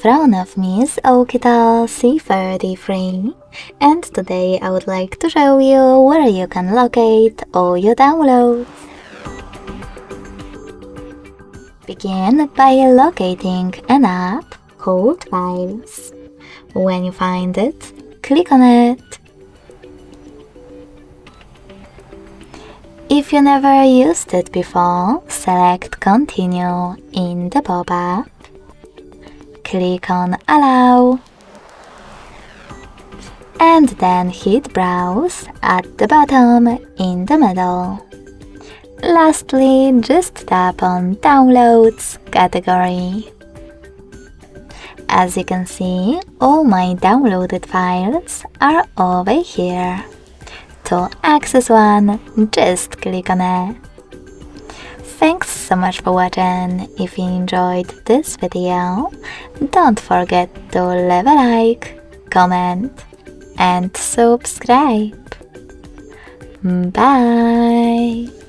front of me is Oukitel C33, and today I would like to show you where you can locate all your downloads. Begin by locating an app called Files. When you find it, click on it. If you never used it before, select Continue in the pop-up. Click on Allow. And then hit Browse at the bottom in the middle. Lastly, just tap on Downloads category. As you can see, all my downloaded files are over here. To access one, just click on it. Thanks so much for watching. If you enjoyed this video, don't forget to leave a like, comment and subscribe. Bye!